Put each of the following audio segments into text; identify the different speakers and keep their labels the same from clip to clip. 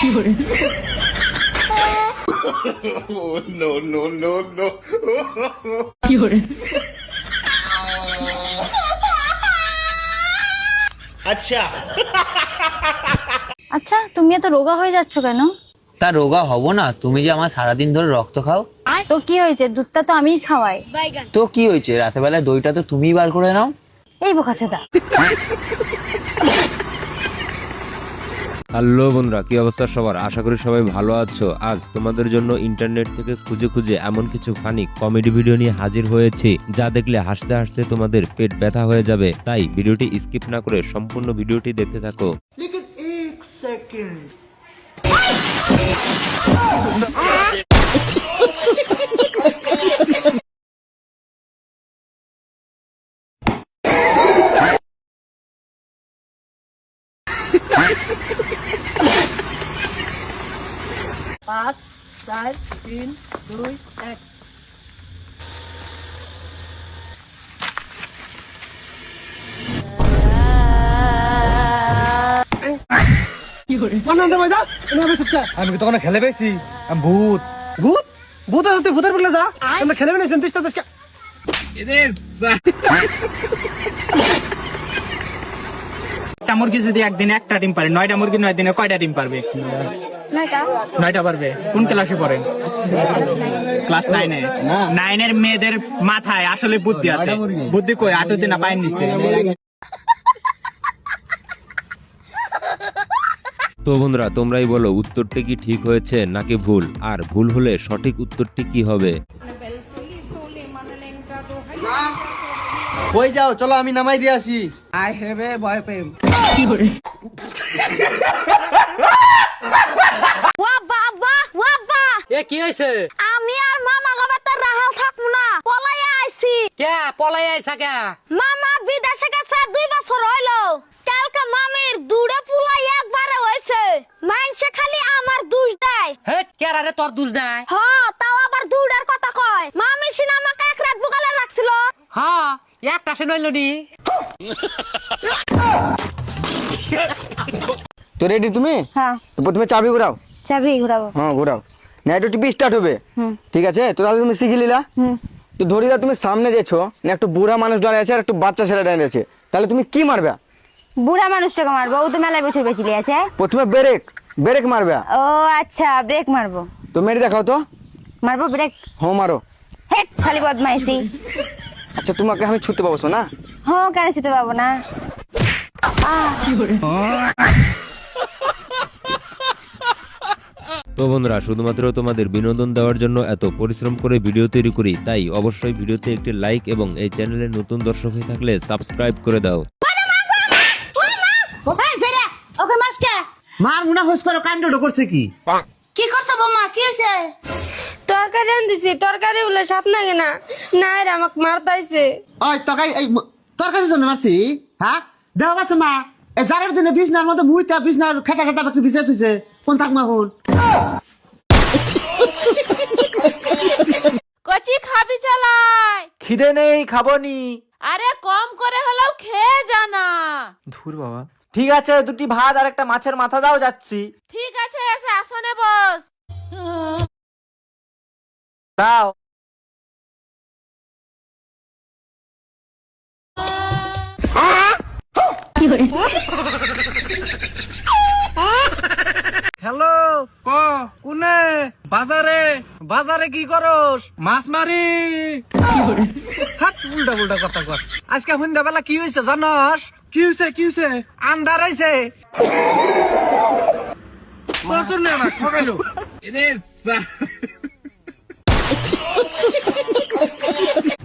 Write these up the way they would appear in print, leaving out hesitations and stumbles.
Speaker 1: No, no, no, no. আচ্ছা
Speaker 2: আচ্ছা, তুমি এত রোগা হয়ে যাচ্ছ কেন?
Speaker 3: তা রোগা হব না? তুমি যে আমার সারাদিন ধরে রক্ত খাও।
Speaker 2: তো কি হয়েছে? দুধটা তো আমিই খাওয়াই।
Speaker 3: তো কি হয়েছে? রাতের বেলায় দইটা তো তুমিই বার করে নাও।
Speaker 2: এই বোকাচোদা।
Speaker 4: হ্যালো বন্ধুরা, কি অবস্থা সবার? আশা করি সবাই ভালো আছো। আজ তোমাদের জন্য ইন্টারনেট থেকে খুঁজে খুঁজে এমন কিছু ফানি কমেডি ভিডিও নিয়ে হাজির হয়েছি যা দেখলে হাসতে হাসতে তোমাদের পেট ব্যথা হয়ে যাবে। তাই ভিডিওটি স্কিপ না করে সম্পূর্ণ ভিডিওটি দেখতে থাকো।
Speaker 5: পাঁচ চার তিন দুই এক।
Speaker 6: আমি তখন খেলে পেয়েছি ভূত ভূত ভূত তুই ভূতের বলে যা আমরা খেলে পেয়েছি তিরিশটা দশটা একটা মুরগি যদি একদিনে একটা ডিম পারে, 9টা মুরগি 9 দিনে কয়টা ডিম পারবে? 9টা পারবে। কোন ক্লাসে পড়ে? ক্লাস 9-এ। 9-এর মেয়েদের মাথায় আসলে বুদ্ধি আছে। বুদ্ধি কই? 8 দিন না পায়ের নিচে।
Speaker 4: তো বন্ধুরা, তোমরাই বলো উত্তরটি কি ঠিক হয়েছে নাকি ভুল, আর ভুল হলে সঠিক উত্তরটি কি হবে?
Speaker 6: কই যাও? চলো আমি নামাই দিয়ে আসি। I have a boyfriend.
Speaker 2: ওয়া বাবা ওয়া বা।
Speaker 3: এ কি হয়েছে?
Speaker 2: আমি আর মামা গবাতে রাহাল থাকবো না, পলাই আইছি।
Speaker 3: কে পলাই আইসা কে?
Speaker 2: মামা বিদেশে গেছে 2 বছর হইলো। কালকে মামির দুড়ে পুলাই একবারে হইছে। মাইনসে খালি আমার দোষ দেয়।
Speaker 3: হে কেরা রে তোর দোষ দেয়?
Speaker 2: হ, তাও আবার দুড়ার কথা কয়। মামি সিনা আমাকে এক রাত বুকালে রাখছিল।
Speaker 3: হ্যাঁ, একটা সে নইল নি।
Speaker 6: তো রেডি তুমি?
Speaker 2: হ্যাঁ,
Speaker 6: তো প্রথমে চাবি ঘোরাও।
Speaker 2: চাবি ঘুরাবো।
Speaker 6: হ্যাঁ ঘোরাও। নাইটো টিপি স্টার্ট হবে। ঠিক আছে, তো তাহলে তুমি শিখে নিলা। তো ধরি দাও তুমি সামনে যেছো না, একটু বুড়া মানুষ দাঁড়িয়ে আছে আর একটু বাচ্চা ছেলে দাঁড়িয়ে আছে, তাহলে তুমি কি মারবে?
Speaker 2: বুড়া মানুষটাকে মারবো, ও তো মেলায় বছর বেঁচে আছে।
Speaker 6: প্রথমে ব্রেক ব্রেক মারবে।
Speaker 2: ও আচ্ছা, ব্রেক মারবো।
Speaker 6: তো মেরে দেখাও তো।
Speaker 2: মারবো ব্রেক।
Speaker 6: হ্যাঁ মারো।
Speaker 2: হেট, খালি বদমাইশি।
Speaker 6: আচ্ছা তোমাকে আমি ছুটতে পাবো না?
Speaker 2: হ্যাঁ, কেন ছুতে পাবো না?
Speaker 4: তো বন্ধুরা, শুধুমাত্র তোমাদের বিনোদন দেওয়ার জন্য এত পরিশ্রম করে ভিডিও তৈরি করি, তাই অবশ্যই ভিডিওতে একটি লাইক এবং এই চ্যানেলে নতুন দর্শক হয়ে থাকলে সাবস্ক্রাইব করে দাও।
Speaker 2: ওকে মাসকে
Speaker 6: মার মুনা হোস করো, কাণ্ডটা করছে কি?
Speaker 2: কি করছো বৌমা? কি হয়েছে?
Speaker 5: তরকারি আনতেছি, তরকারি বলে সাপ লাগে না। না রে, আমাকে মারতাইছে।
Speaker 6: ওই তকাই এই তরকারি জন্য মারছি? হ্যাঁ দেওয়া গেছে মা। এই জারের দিনে বিছনার মধ্যে মুইতা বিছনার খেতা খেতা একটু বিছে তুইছে। কোন থাক মা কোন?
Speaker 5: কচি খাবি চালাই?
Speaker 6: খিদে নেই, খাবো নি।
Speaker 5: আরে কম করে হলেও খেয়ে জানা।
Speaker 6: ধুর বাবা। ঠিক আছে, দুটি ভাত আর একটা মাছের মাথা দাও, যাচ্ছি।
Speaker 5: ঠিক আছে, এসে আসনে বস।
Speaker 6: দাও। হ্যালো, ক কোনে? বাজারে। বাজারে কি করস? মাছ মারি। হাট, উল্টা উল্টা কথা কর। আজকে সন্ধ্যা বেলা কি হয়েছে জানস? কি হয়েছে? কি হয়েছে? আন্ধার হয়েছে। ঠকাইলো।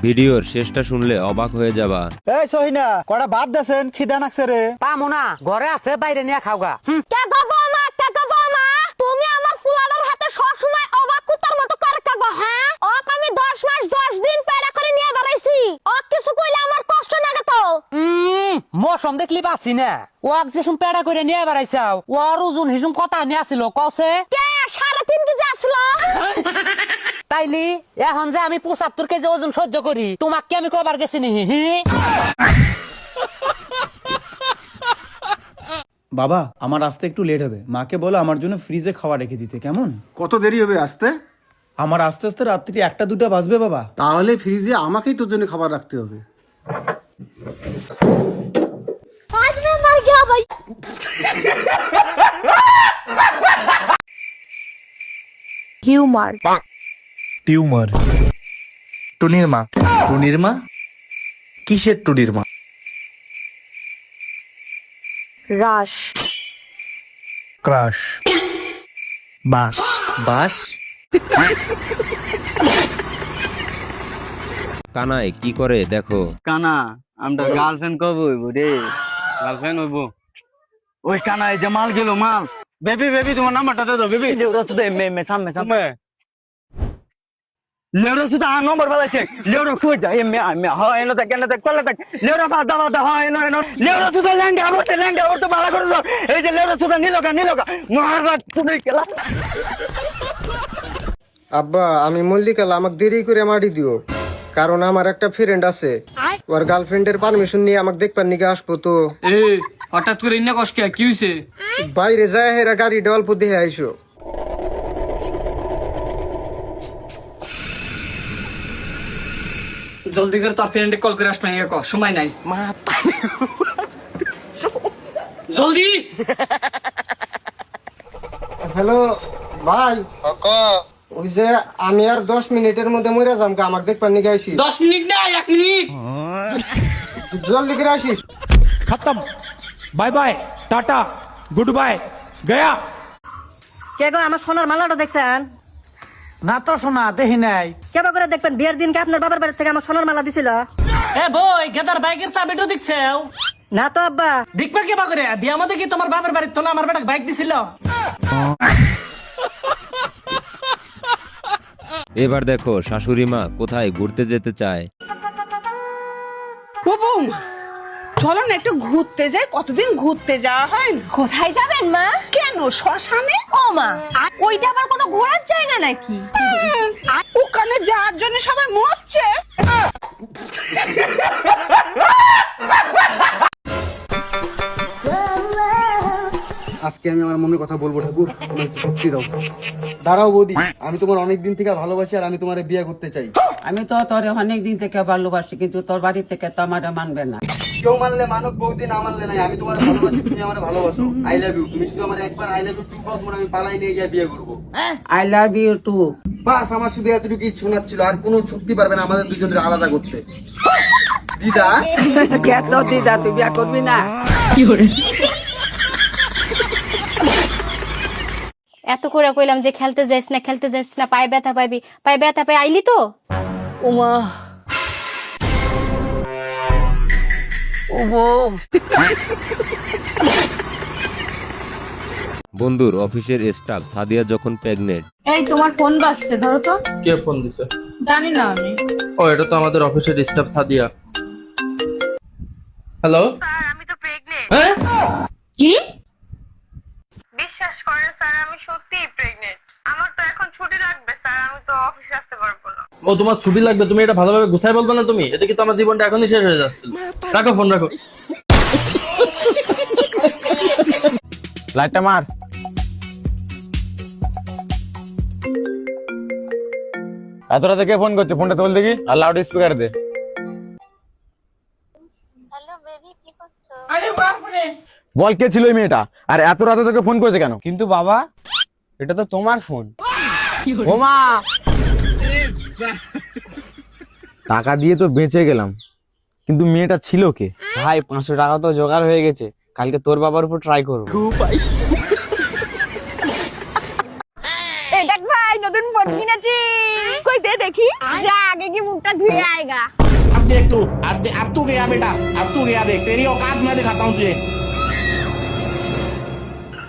Speaker 4: ভিডিওর শেষটা শুনলে অবাক হয়ে যাবা।
Speaker 6: এই সহিনা, কটা ভাত দেছেন? খিদা নাকছে রে।
Speaker 3: পামো না, ঘরে আছে, বাইরে নিয়ে খাওগা।
Speaker 2: কে গো বৌমা, কে গো বৌমা? তুমি আমার ফুলাডার হাতে সব সময় অবাক কুতার মতো করে কাগো। হ্যাঁ, ওক আমি 10 মাস 10 দিন পেড়া করে নিয়ে বেড়াইছি। ওক কিছু কইলে আমার কষ্ট লাগে তো।
Speaker 3: মৌসুম দেখলি পাচ্ছি না। ওয়াক যে সুম পেড়া করে নিয়ে বেড়াইছাও, ওর ওজন হিসুম কথা নিয়ে আসিল কছে।
Speaker 2: কে 3.5 কেজি আসলো?
Speaker 3: তাইলি এখন যে আমি 75 কেজি ওজন সহ্য করি, তোমাকে আমি কবার গেছি নি?
Speaker 7: বাবা আমার আসতে একটু লেট হবে, মাকে বলো আমার জন্য ফ্রিজে খাওয়া রেখে দিতে, কেমন?
Speaker 8: কত দেরি হবে আসতে?
Speaker 7: আমার আস্তে আস্তে রাত্রি 1টা-2টা বাজবে বাবা।
Speaker 8: তাহলে ফ্রিজে আমাকেই তোর জন্য খাবার রাখতে হবে।
Speaker 2: आज मैं मर गया भाई। হিউমার।
Speaker 9: টিউমার। টুনির মা। টুনির মা? কিসের টুনির মা?
Speaker 2: রাশ।
Speaker 9: ক্রাশ। বাস। বাস?
Speaker 4: কানাই কি করে দেখো।
Speaker 10: কানা আমরা গার্লফ্রেন্ড কবে হইব রে? গার্লফ্রেন্ড হইব। ওই কানা এই যে মাল গেল মাল। বেবি বেবি তোমার নাম্বারটা দে দাও বেবি। লেউরা সুদা মে সামনে সামনে। লেউরা সুদা নম্বর বলাইছে। লেউরা কই যায় মে হয় এনো দেখ এনো দেখ কল দেখ। লেউরা বাদা হয় এনো এনো। লেউরা সুদা ল্যাঙ্গা ওরতে ভালো করে দাও। এই যে লেউরা সুদা নিলকা মারবা সুদা খেলা।
Speaker 11: আব্বা আমি মল্লিকাল আমাকে দেরি করে মারি দিও, কারণ আমার একটা ফ্রেন্ড আছে, ওর গার্লফ্রেন্ডের পারমিশন নিয়ে আমাকে দেখবার নিকে আসবো। তো
Speaker 10: হঠাৎ করে ইন্না কষ্ট কি হইছে?
Speaker 11: বাইরে যায় হেরা গাড়িটা অল্প দেখে আইসো।
Speaker 10: জলদি করে তার ফ্রেন্ডে কল করে আসবে না, সময় নাই। জলদি।
Speaker 11: হ্যালো ভাই, ওই যে আমি আর 10 মিনিটের মধ্যে মরে যাম, আমাকে দেখবার নিকে আইসি।
Speaker 10: 10 মিনিট না 1 মিনিট।
Speaker 11: জলদি করে আসিস।
Speaker 9: খতম। বাই বাই, টাটা, গুড বাই, গয়া।
Speaker 2: কে গো আমার সোনার মালাটা দেখছেন?
Speaker 3: না তো শোনা দেখি নাই।
Speaker 2: কেবা করে দেখবেন বিয়ের দিনকে আপনার বাবার বাড়ি থেকে আমার সোনার মালা দিছিল?
Speaker 3: এ বই গেদার বাইকের চাবিটা দেখছেও?
Speaker 2: না তো আব্বা।
Speaker 3: দেখবা কেবা করে বিয়া মধ্যে কি তোমার বাবার বাড়ির তো না আমার বেটা বাইক দিছিল?
Speaker 4: এবার দেখো শাশুড়ি মা কোথায় ঘুরতে যেতে চায়।
Speaker 12: চলো না একটু ঘুরতে যাই, কতদিন ঘুরতে যাওয়া হয় না।
Speaker 2: কোথায় যাবেন মা?
Speaker 12: কেন শ্মশানে?
Speaker 2: ও মা, ওইটা আবার কোনো ঘোরার জায়গা নাকি?
Speaker 12: ওখানে যাওয়ার জন্য সবাই মরছে।
Speaker 8: আজকে আমি আমার মনের কথা বলবো ঠাকুর, তুমি একটু শক্তি দাও। দাঁড়াও বৌদি, আমি তোমার অনেক দিন থেকে ভালোবাসি আর আমি তোমার বিয়ে করতে চাই।
Speaker 12: আমি তো তোর অনেক দিন থেকে ভালোবাসি, কিন্তু তোর বাড়ি থেকে তো আমার মানবে না।
Speaker 8: কেউ মানলে মানুষ, বৌদি না মানলে নাই। আমি তোমার ভালোবাসি, তুমি আমার ভালোবাসো। I love you. তুমি শুধু আমার একবার আই লাভ ইউ টু বলো, তোমার আমি পালাই নিয়ে গিয়ে বিয়ে করবো।
Speaker 12: I love you too.
Speaker 8: বাস, আমার শুধু এতটুকু শোনার ছিল, আর কোনো শক্তি পারবে না আমাদের দুজনের আলাদা করতে। দিদা
Speaker 12: কে তো দিদা, তুই বিয়ে করবি না?
Speaker 2: এত করে কইলাম যে খেলতে যাইস না, পায়ে ব্যথা পাইবি, পায়ে ব্যথা পাই আইলি তো।
Speaker 3: ওমা ও বউ।
Speaker 4: বন্ধুর অফিসের স্টাফ সাদিয়া যখন প্রেগনেন্ট।
Speaker 5: এই তোমার ফোন বাজছে, ধরো তো।
Speaker 10: কে ফোন দিছে?
Speaker 5: জানি না আমি।
Speaker 10: ও এটা তো আমাদের অফিসের স্টাফ সাদিয়া। হ্যালো
Speaker 5: স্যার আমি তো প্রেগন্যান্ট।
Speaker 10: হ্যাঁ
Speaker 5: কি?
Speaker 13: বিশ্বাস করেন স্যার, আমি সত্যিই প্রেগনেন্ট। আমার তো এখন ছুটি লাগবে স্যার, আমি তো অফিসে আসতে পারবো না।
Speaker 10: ও তোমার ছুটি লাগবে, তুমি এটা ভালোভাবে গুছাই বলবে না তুমি? এতে কি তো আমার জীবনটা এখনই শেষ হয়ে যাচ্ছে। রাখো ফোন রাখো।
Speaker 6: লাইটটা মার। এত রাতে কে ফোন করছে? ফোনটা তোল দেখি আর লাউড স্পিকার দে।
Speaker 2: হ্যালো বেবি, কি করছো?
Speaker 5: আরে বাপ রে।
Speaker 6: বল কে ছিল এই মেয়েটা, আর এত রাতে তোকে ফোন করেছে কেন? কিন্তু বাবা এটা তো তোমার ফোন। ওমা, টাকা দিয়ে তো বেঁচে গেলাম, কিন্তু মেয়েটা ছিল কে? ভাই 500 টাকা তো জোগাড় হয়ে গেছে, কালকে তোর বাবার উপর ট্রাই করবো।
Speaker 2: এই দেখ ভাই, নতুন ফোন কিনেছি। কই দে দেখি। যা আগে কি মুখটা ধুয়ে আएगा।
Speaker 6: अब देख तू, अब तू गया बेटा, अब तू गया देख, तेरी औकात मैं दिखाता हूँ तुझे।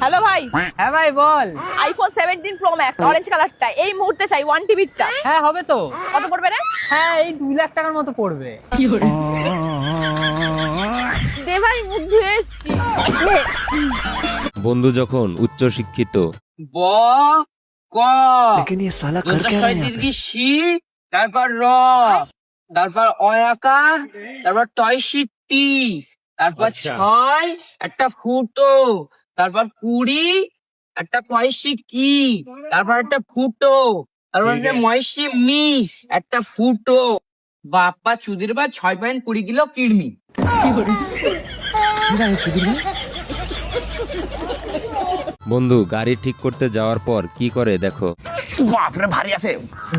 Speaker 12: হ্যালো ভাই।
Speaker 3: হ্যাঁ ভাই বল।
Speaker 12: আইফোন 17 প্রো ম্যাক্স অরেঞ্জ কালারটা এই মুহূর্তে চাই, 1 টিবিটা।
Speaker 3: হ্যাঁ হবে তো।
Speaker 12: কত পড়বে রে?
Speaker 3: হ্যাঁ এই 2 লাখ টাকার মতো পড়বে।
Speaker 12: দে ভাই, মুখ ধুয়ে এসেছি।
Speaker 4: বন্ধু যখন উচ্চ শিক্ষিত।
Speaker 10: ব ক लेकिन ये साला कर क्या रहा है? শি, তারপর র, তারপর অয়াকার, তারপর টয় শিটি, তারপর 6 একটা ফুটো, তারপর 20 একটা কয়সি কি, তারপর একটা ফুটো, তারপর একটা ময়সি মিস একটা ফুটো। বাপ্পা চুদির বা 6.20 কিলো কিডনি।
Speaker 4: বন্ধু গাড়ি ঠিক করতে যাওয়ার পর কি করে দেখো।
Speaker 10: বাপরে ভারী আছে,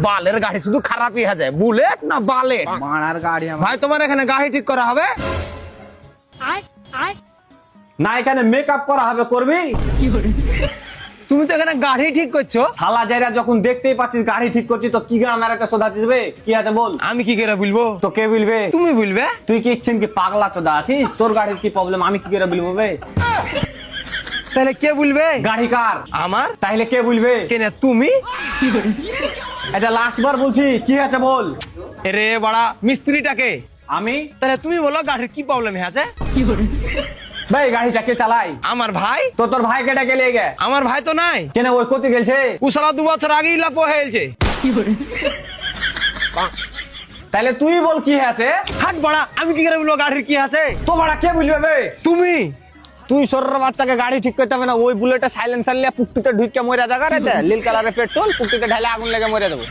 Speaker 10: বালের গাড়ি শুধু খারাপই হয়ে যায়, বুলেট না বালেট
Speaker 6: মারার গাড়ি
Speaker 10: ভাই। তোমার এখানে গাড়ি ঠিক করা হবে
Speaker 6: না, এখানে মেকআপ করা হবে, করবি?
Speaker 10: তুমি তো এখানে গাড়ি ঠিক করছো।
Speaker 6: শালা যাইরা যখন দেখতেই পাচ্ছিস গাড়ি ঠিক করছিস তো কি গ্রামের একটা সোধাচ্ছিস বে? কি আছে বল।
Speaker 10: আমি কি করে বলবো?
Speaker 6: তো কে বলবে?
Speaker 10: তুমি বলবে।
Speaker 6: তুই কি ইচ্ছেন কি পাগলা চোদা আছিস? তোর গাড়ির কি প্রবলেম আমি কি করে বলবো বে?
Speaker 10: তাহলে কে বলবে?
Speaker 6: গাড়ি কার?
Speaker 10: আমার।
Speaker 6: তাহলে কে বলবে?
Speaker 10: কেন তুমি?
Speaker 6: এটা লাস্ট বার বলছি, কি আছে বল।
Speaker 10: রে বড়া মিস্ত্রিটাকে
Speaker 6: আমি।
Speaker 10: তাহলে তুমি বলো গাড়ির কি প্রবলেম আছে?
Speaker 6: ভাই গাড়িটা কে চালাই?
Speaker 10: আমার ভাই।
Speaker 6: তো তোর ভাই কেটে গেলে গে?
Speaker 10: আমার ভাই তো নাই।
Speaker 6: কেন ওই কোথায় গেলছে?
Speaker 10: ও সারা 2 বছর আগেই লাপো হয়েছে।
Speaker 6: তাহলে তুই বল কি আছে?
Speaker 10: হাট বড়া, আমি কি করে বলবো গাড়ির কি আছে?
Speaker 6: তো বড়া কে বুঝবে বে?
Speaker 10: তুমি।
Speaker 6: তুই সরের বাচ্চাকে গাড়ি ঠিক করতে হবে না, ওই বুলেটে সাইলেন্সার লিয়ে পুকটিতে ঢুকে মরে জায়গা রে, নীল কালারের পেট্রোল পুকটিতে ঢালে আগুন লেগে মরে যাবো।